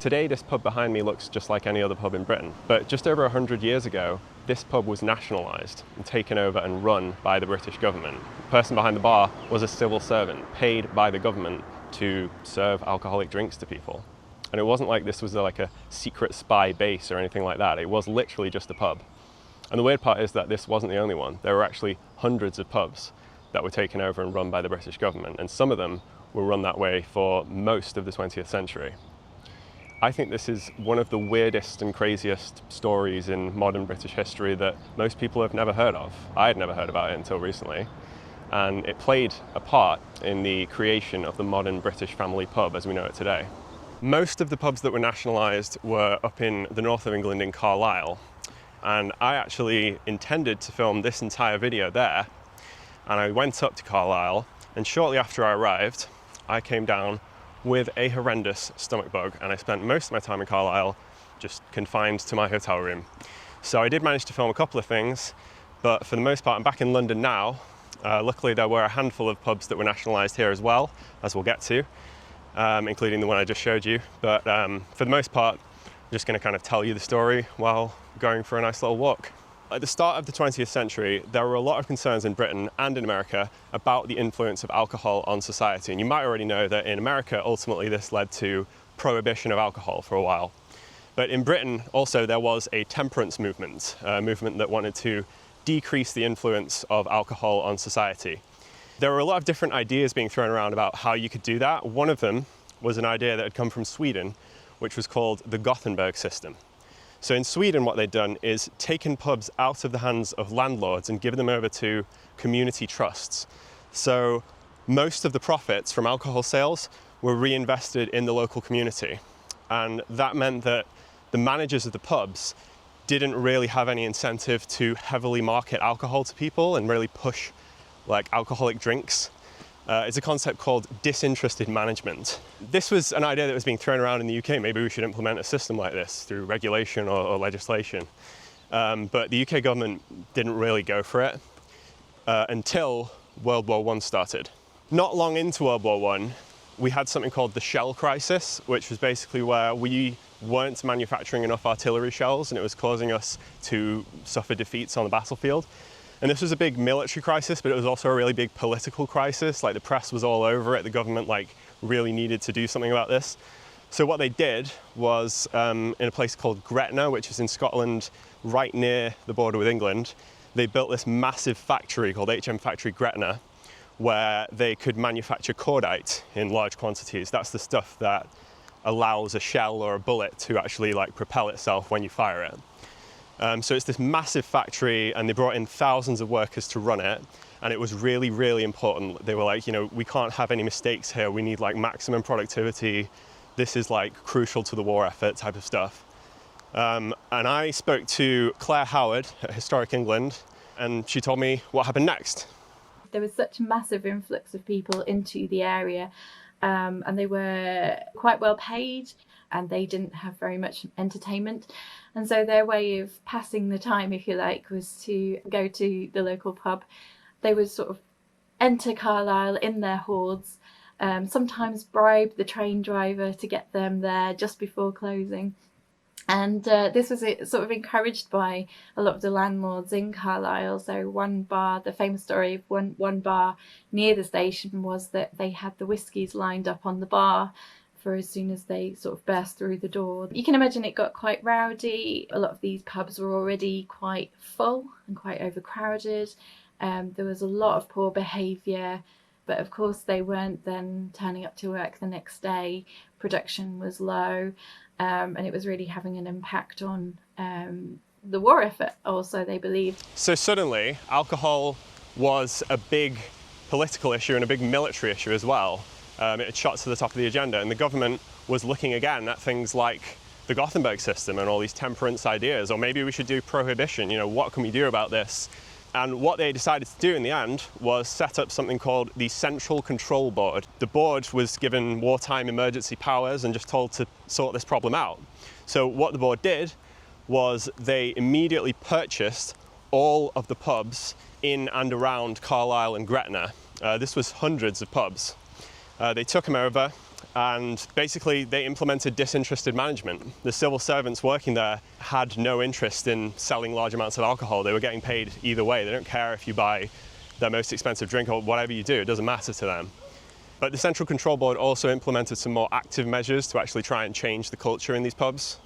Today, this pub behind me looks just like any other pub in Britain, but just over 100 years ago, this pub was nationalised and taken over and run by the British government. The person behind the bar was a civil servant, paid by the government to serve alcoholic drinks to people. And it wasn't like this was like a secret spy base or anything like that. It was literally just a pub. And the weird part is that this wasn't the only one. There were actually hundreds of pubs that were taken over and run by the British government, and some of them were run that way for most of the 20th century. I think this is one of the weirdest and craziest stories in modern British history that most people have never heard of. I had never heard about it until recently, and it played a part in the creation of the modern British family pub as we know it today. Most of the pubs that were nationalised were up in the north of England in Carlisle, and I actually intended to film this entire video there, and I went up to Carlisle, and shortly after I arrived, I came down with a horrendous stomach bug, and I spent most of my time in Carlisle just confined to my hotel room. So I did manage to film a couple of things, but for the most part I'm back in London now. Luckily there were a handful of pubs that were nationalised here as well, as we'll get to, including the one I just showed you. But for the most part, I'm just going to kind of tell you the story while going for a nice little walk. At the start of the 20th century, there were a lot of concerns in Britain and in America about the influence of alcohol on society. And you might already know that in America, ultimately this led to prohibition of alcohol for a while. But in Britain also there was a temperance movement, a movement that wanted to decrease the influence of alcohol on society. There were a lot of different ideas being thrown around about how you could do that. One of them was an idea that had come from Sweden, which was called the Gothenburg system. So in Sweden, what they'd done is taken pubs out of the hands of landlords and given them over to community trusts. So most of the profits from alcohol sales were reinvested in the local community. And that meant that the managers of the pubs didn't really have any incentive to heavily market alcohol to people and really push like alcoholic drinks. It's a concept called disinterested management. This was an idea that was being thrown around in the UK. Maybe we should implement a system like this through regulation or legislation. But the UK government didn't really go for it until World War I started. Not long into World War I, we had something called the shell crisis, which was basically where we weren't manufacturing enough artillery shells and it was causing us to suffer defeats on the battlefield. And this was a big military crisis, but it was also a really big political crisis. Like the press was all over it. The government really needed to do something about this. So what they did was in a place called Gretna, which is in Scotland, right near the border with England, they built this massive factory called HM Factory Gretna, where they could manufacture cordite in large quantities. That's the stuff that allows a shell or a bullet to actually propel itself when you fire it. So it's this massive factory, and they brought in thousands of workers to run it, and it was really, really important. They were like, we can't have any mistakes here. We need maximum productivity. This is crucial to the war effort type of stuff. And I spoke to Clare Howard at Historic England, and she told me what happened next. There was such a massive influx of people into the area, and they were quite well paid, and they didn't have very much entertainment. And so their way of passing the time, if you like, was to go to the local pub. They would sort of enter Carlisle in their hordes, sometimes bribe the train driver to get them there just before closing. And this was sort of encouraged by a lot of the landlords in Carlisle. So one bar, the famous story of one bar near the station was that they had the whiskies lined up on the bar for as soon as they sort of burst through the door. You can imagine it got quite rowdy. A lot of these pubs were already quite full and quite overcrowded. There was a lot of poor behaviour, but of course they weren't then turning up to work the next day. Production was low, and it was really having an impact on the war effort also, they believed. So suddenly alcohol was a big political issue and a big military issue as well. It had shot to the top of the agenda, and the government was looking again at things like the Gothenburg system and all these temperance ideas, or maybe we should do prohibition. What can we do about this? And what they decided to do in the end was set up something called the Central Control Board. The board was given wartime emergency powers and just told to sort this problem out. So what the board did was they immediately purchased all of the pubs in and around Carlisle and Gretna. This was hundreds of pubs. They took them over, and basically they implemented disinterested management. The civil servants working there had no interest in selling large amounts of alcohol. They were getting paid either way. They don't care if you buy their most expensive drink or whatever you do, it doesn't matter to them. But the Central Control Board also implemented some more active measures to actually try and change the culture in these pubs.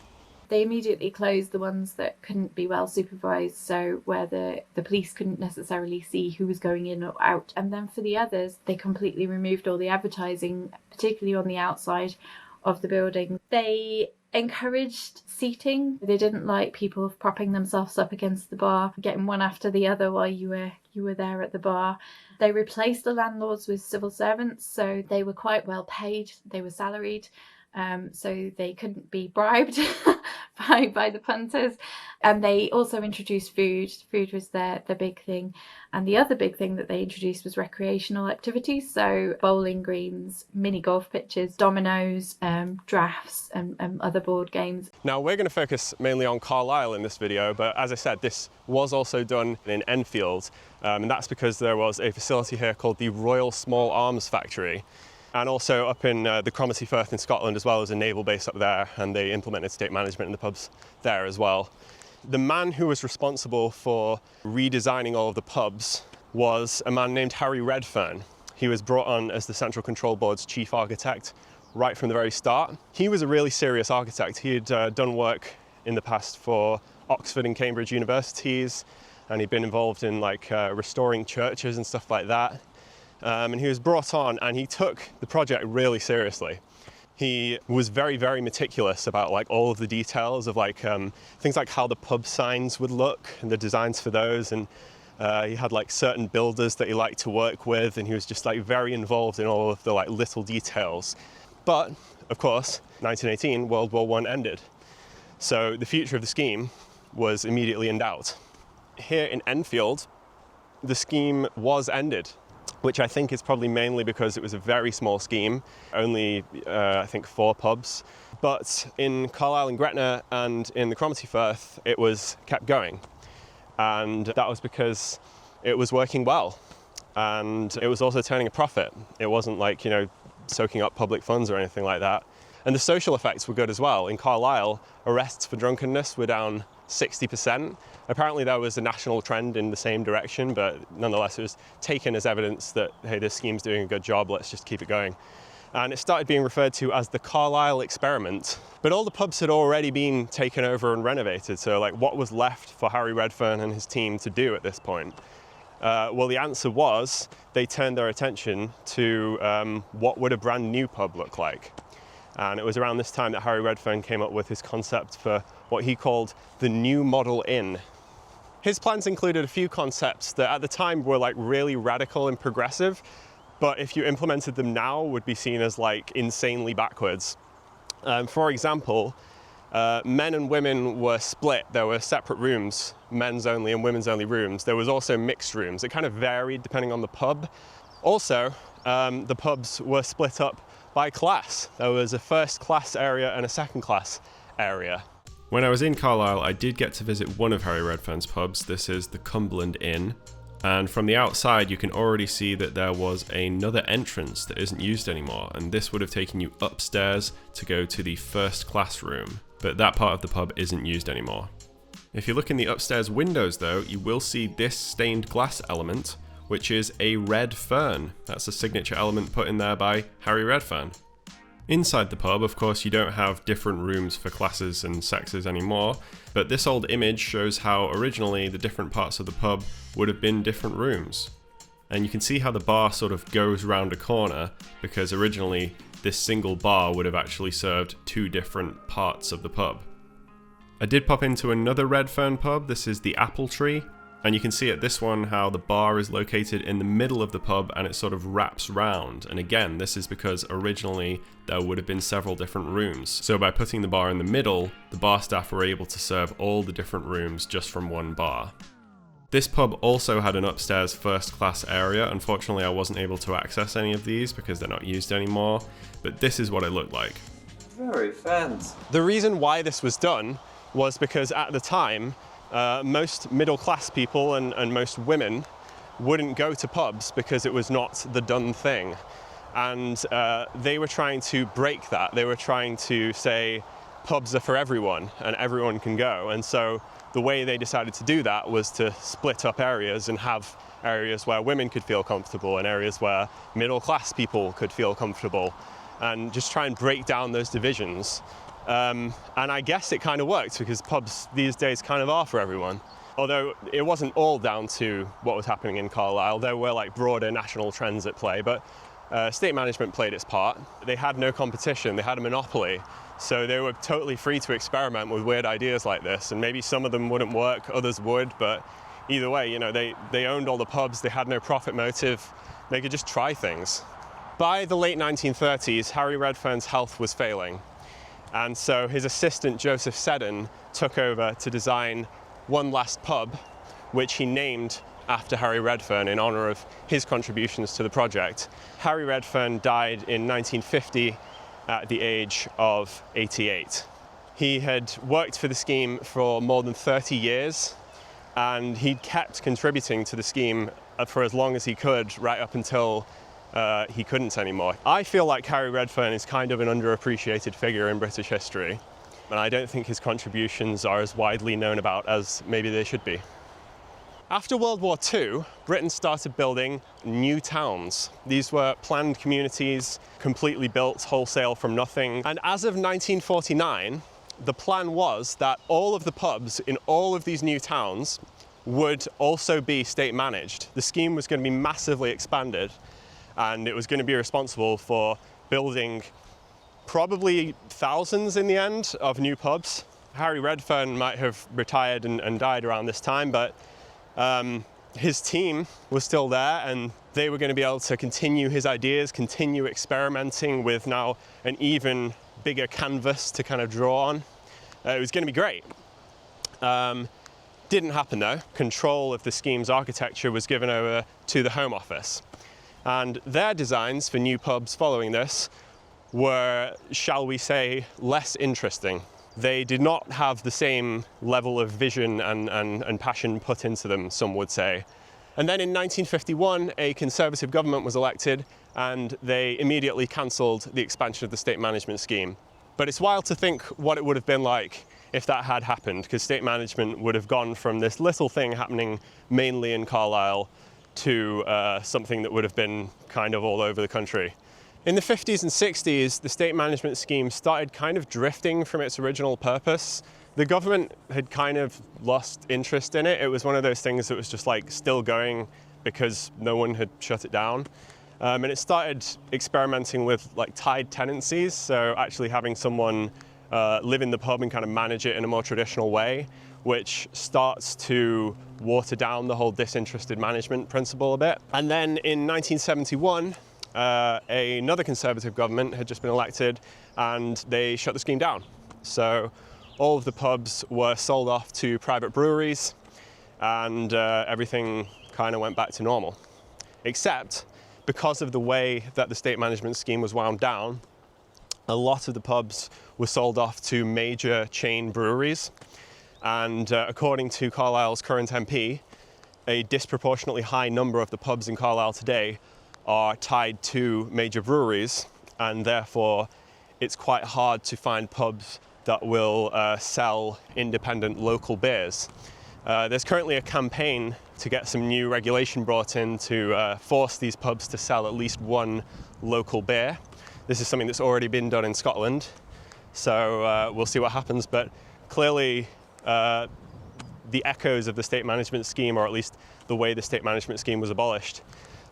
They immediately closed the ones that couldn't be well supervised, so where the police couldn't necessarily see who was going in or out. And then for the others, they completely removed all the advertising, particularly on the outside of the building. They encouraged seating. They didn't like people propping themselves up against the bar, getting one after the other while you were there at the bar. They replaced the landlords with civil servants, so they were quite well paid. They were salaried. So they couldn't be bribed by the punters. And they also introduced food. Food was the big thing. And the other big thing that they introduced was recreational activities. So bowling greens, mini golf pitches, dominoes, drafts and other board games. Now we're going to focus mainly on Carlisle in this video, but as I said, this was also done in Enfield. And that's because there was a facility here called the Royal Small Arms Factory. And also up in the Cromarty Firth in Scotland as well, as a naval base up there, and they implemented state management in the pubs there as well. The man who was responsible for redesigning all of the pubs was a man named Harry Redfern. He was brought on as the Central Control Board's chief architect right from the very start. He was a really serious architect. He had done work in the past for Oxford and Cambridge universities, and he'd been involved in restoring churches and stuff like that. And he was brought on and he took the project really seriously. He was very, very meticulous about all of the details of things like how the pub signs would look and the designs for those. And he had certain builders that he liked to work with, and he was just very involved in all of the little details. But of course, 1918, World War I ended. So the future of the scheme was immediately in doubt. Here in Enfield, the scheme was ended, which I think is probably mainly because it was a very small scheme, only I think 4 pubs. But in Carlisle and Gretna and in the Cromarty Firth, it was kept going. And that was because it was working well. And it was also turning a profit. It wasn't soaking up public funds or anything like that. And the social effects were good as well. In Carlisle, arrests for drunkenness were down 60%. Apparently there was a national trend in the same direction, but nonetheless it was taken as evidence that, hey, this scheme's doing a good job, let's just keep it going. And it started being referred to as the Carlisle experiment. But all the pubs had already been taken over and renovated, so what was left for Harry Redfern and his team to do at this point? Well, the answer was they turned their attention to what would a brand new pub look like. And it was around this time that Harry Redfern came up with his concept for what he called the New Model Inn. His plans included a few concepts that at the time were really radical and progressive, but if you implemented them now would be seen as insanely backwards. For example, men and women were split. There were separate rooms, men's only and women's only rooms. There was also mixed rooms. It kind of varied depending on the pub. Also, the pubs were split up by class. There was a first class area and a second class area. When I was in Carlisle, I did get to visit one of Harry Redfern's pubs. This is the Cumberland Inn. And from the outside, you can already see that there was another entrance that isn't used anymore. And this would have taken you upstairs to go to the first class room. But that part of the pub isn't used anymore. If you look in the upstairs windows though, you will see this stained glass element, which is a red fern. That's a signature element put in there by Harry Redfern. Inside the pub, of course, you don't have different rooms for classes and sexes anymore, but this old image shows how originally the different parts of the pub would have been different rooms. And you can see how the bar sort of goes round a corner, because originally this single bar would have actually served 2 different parts of the pub. I did pop into another Redfern pub. This is the Apple Tree. And you can see at this one how the bar is located in the middle of the pub and it sort of wraps round. And again, this is because originally there would have been several different rooms. So by putting the bar in the middle, the bar staff were able to serve all the different rooms just from one bar. This pub also had an upstairs first class area. Unfortunately, I wasn't able to access any of these because they're not used anymore, but this is what it looked like. Very fancy. The reason why this was done was because at the time, most middle-class people and most women wouldn't go to pubs because it was not the done thing. And they were trying to break that. They were trying to say pubs are for everyone and everyone can go. And so the way they decided to do that was to split up areas and have areas where women could feel comfortable and areas where middle class people could feel comfortable, and just try and break down those divisions. And I guess it kind of worked, because pubs these days kind of are for everyone. Although it wasn't all down to what was happening in Carlisle. There were like broader national trends at play, but state management played its part. They had no competition, they had a monopoly, so they were totally free to experiment with weird ideas like this, and maybe some of them wouldn't work, others would, but either way, you know, they owned all the pubs, they had no profit motive, they could just try things. By the late 1930s, Harry Redfern's health was failing, and so his assistant Joseph Seddon took over to design one last pub, which he named after Harry Redfern in honour of his contributions to the project. Harry Redfern died in 1950 at the age of 88. He had worked for the scheme for more than 30 years, and he'd kept contributing to the scheme for as long as he could, right up until he couldn't anymore. I feel like Harry Redfern is kind of an underappreciated figure in British history, and I don't think his contributions are as widely known about as maybe they should be. After World War II, Britain started building new towns. These were planned communities, completely built wholesale from nothing. And as of 1949, the plan was that all of the pubs in all of these new towns would also be state managed. The scheme was going to be massively expanded, and it was going to be responsible for building probably thousands in the end of new pubs. Harry Redfern might have retired and died around this time, but his team was still there, and they were going to be able to continue his ideas, continue experimenting with now an even bigger canvas to kind of draw on. It was going to be great. Didn't happen though. Control of the scheme's architecture was given over to the Home Office, and their designs for new pubs following this were, shall we say, less interesting. They did not have the same level of vision and passion put into them, some would say. And then in 1951, a Conservative government was elected, and they immediately cancelled the expansion of the state management scheme. But it's wild to think what it would have been like if that had happened, because state management would have gone from this little thing happening mainly in Carlisle to something that would have been kind of all over the country. In the 50s and 60s, the state management scheme started kind of drifting from its original purpose. The government had kind of lost interest in it. It was one of those things that was just like still going because no one had shut it down. And it started experimenting with like tied tenancies, so actually having someone live in the pub and kind of manage it in a more traditional way, which starts to water down the whole disinterested management principle a bit. And then in 1971, another Conservative government had just been elected, and they shut the scheme down. So all of the pubs were sold off to private breweries, and everything kind of went back to normal. Except because of the way that the state management scheme was wound down, a lot of the pubs were sold off to major chain breweries. And according to Carlisle's current MP, a disproportionately high number of the pubs in Carlisle today are tied to major breweries, and therefore it's quite hard to find pubs that will sell independent local beers. There's currently a campaign to get some new regulation brought in to force these pubs to sell at least one local beer. This is something that's already been done in Scotland, so we'll see what happens, but clearly the echoes of the state management scheme, or at least the way the state management scheme was abolished,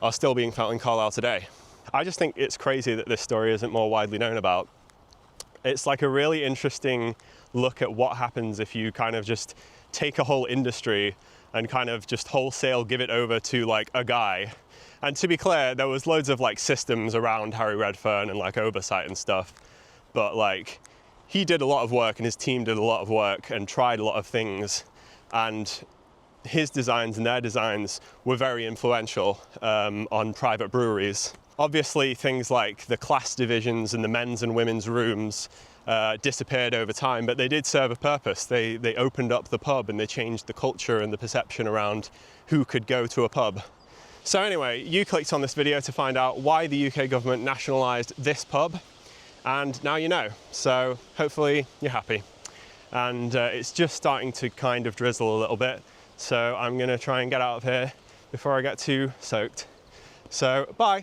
are still being felt in Carlisle today. I just think it's crazy that this story isn't more widely known about. It's like a really interesting look at what happens if you kind of just take a whole industry and kind of just wholesale give it over to like a guy. And to be clear, there was loads of like systems around Harry Redfern and like oversight and stuff, but like he did a lot of work and his team did a lot of work and tried a lot of things, and his designs and their designs were very influential on private breweries. Obviously, things like the class divisions and the men's and women's rooms disappeared over time, but they did serve a purpose. They opened up the pub and they changed the culture and the perception around who could go to a pub. So anyway, you clicked on this video to find out why the UK government nationalised this pub, and now you know. So hopefully you're happy. And it's just starting to kind of drizzle a little bit, so I'm going to try and get out of here before I get too soaked. So bye.